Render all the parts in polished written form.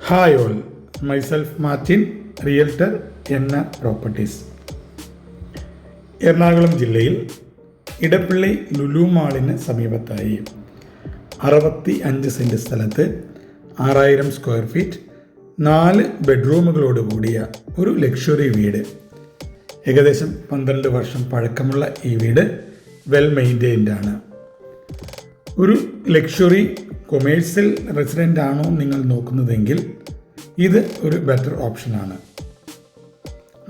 Hi all, myself Martin, Realtor, Enna Properties. Ernakulam ജില്ലയിൽ ഇടപ്പള്ളി ലുലു മാളിന് സമീപത്തായി 65 cent സ്ഥലത്ത് 6000 സ്ക്വയർ ഫീറ്റ് 4 ബെഡ്റൂമുകളോട് കൂടിയ ഒരു ലക്ഷറി വീട്. ഏകദേശം 12 വർഷം പഴക്കമുള്ള ഈ വീട് വെൽ മെയിൻറ്റെയിൻഡ് ആണ്. ഒരു ലക്ഷറി കൊമേഴ്സ്യൽ റെസിഡൻ്റ് ആണോ നിങ്ങൾ നോക്കുന്നതെങ്കിൽ ഇത് ഒരു ബെറ്റർ ഓപ്ഷനാണ്.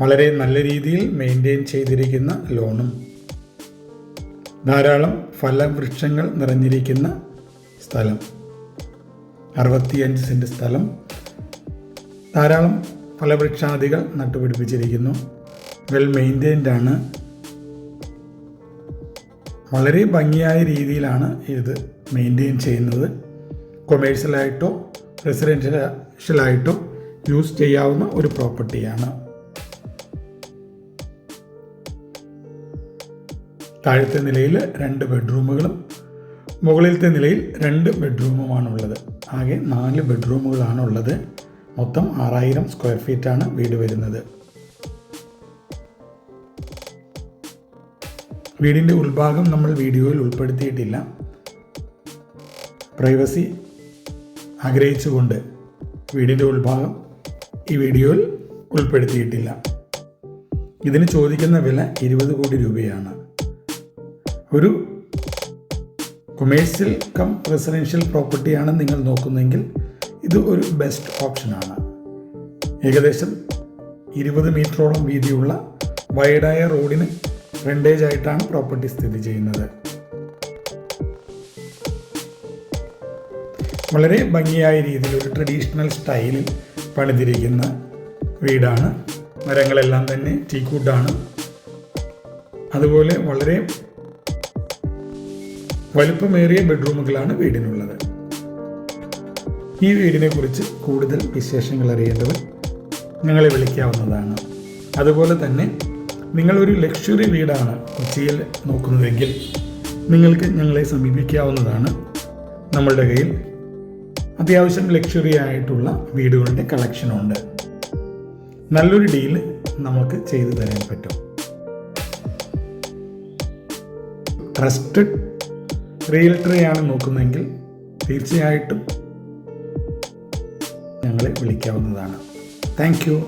വളരെ നല്ല രീതിയിൽ മെയിൻറ്റെയിൻ ചെയ്തിരിക്കുന്ന ലോണും ധാരാളം ഫലവൃക്ഷങ്ങൾ നിറഞ്ഞിരിക്കുന്ന സ്ഥലം, 65 സെൻറ് സ്ഥലം, ധാരാളം ഫലവൃക്ഷാദികൾ നട്ടുപിടിപ്പിച്ചിരിക്കുന്നു, വെൽ മെയിൻറ്റെയിൻഡ് ആണ്. വളരെ ഭംഗിയായ രീതിയിലാണ് ഇത് മെയിൻറ്റെയിൻ ചെയ്യുന്നത്. കൊമേഴ്സ്യലായിട്ടോ റെസിഡൻഷ്യലായിട്ടോ യൂസ് ചെയ്യാവുന്ന ഒരു പ്രോപ്പർട്ടിയാണ്. താഴത്തെ നിലയിൽ 2 ബെഡ്റൂമുകളും മുകളിലത്തെ നിലയിൽ 2 ബെഡ്റൂമുമാണുള്ളത്. ആകെ 4 ബെഡ്റൂമുകളാണുള്ളത്. മൊത്തം 6000 സ്ക്വയർ ഫീറ്റാണ് വീട് വരുന്നത്. വീടിൻ്റെ ഉൾഭാഗം നമ്മൾ വീഡിയോയിൽ ഉൾപ്പെടുത്തിയിട്ടില്ല. പ്രൈവസി ആഗ്രഹിച്ചുകൊണ്ട് വീടിൻ്റെ ഉൾഭാഗം ഈ വീഡിയോയിൽ ഉൾപ്പെടുത്തിയിട്ടില്ല. ഇതിന് ചോദിക്കുന്ന വില 20 കോടി രൂപയാണ്. ഒരു കൊമേഴ്സ്യൽ കം റെസിഡൻഷ്യൽ പ്രോപ്പർട്ടിയാണ് നിങ്ങൾ നോക്കുന്നതെങ്കിൽ ഇത് ഒരു ബെസ്റ്റ് ഓപ്ഷനാണ്. ഏകദേശം 20 മീറ്ററോളം വീതിയുള്ള വൈഡായ റോഡിന് ഫ്രണ്ടേജ് ആയിട്ടാണ് പ്രോപ്പർട്ടി സ്ഥിതി ചെയ്യുന്നത്. വളരെ ഭംഗിയായ രീതിയിൽ ഒരു ട്രഡീഷണൽ സ്റ്റൈലിൽ പണിതിരിക്കുന്ന വീടാണ്. മരങ്ങളെല്ലാം തന്നെ ടീക്വുഡാണ്. അതുപോലെ വളരെ വലുപ്പമേറിയ ബെഡ്റൂമുകളാണ് വീടിനുള്ളത്. ഈ വീടിനെ കുറിച്ച് കൂടുതൽ വിശേഷങ്ങൾ അറിയേണ്ടവർ ഞങ്ങളെ വിളിക്കാവുന്നതാണ്. അതുപോലെ തന്നെ നിങ്ങളൊരു ലക്ഷറി വീടാണ് കൊച്ചിയിൽ നോക്കുന്നതെങ്കിൽ നിങ്ങൾക്ക് ഞങ്ങളെ സമീപിക്കാവുന്നതാണ്. നമ്മളുടെ കയ്യിൽ അത്യാവശ്യം ലക്ഷറി ആയിട്ടുള്ള വീടുകളുടെ കളക്ഷനുണ്ട്. നല്ലൊരു ഡീല് നമുക്ക് ചെയ്തു തരാൻ പറ്റും. ട്രസ്റ്റഡ് റിയൽട്ടറിയാണ് നോക്കുന്നതെങ്കിൽ തീർച്ചയായിട്ടും ഞങ്ങളെ വിളിക്കാവുന്നതാണ്. Thank U.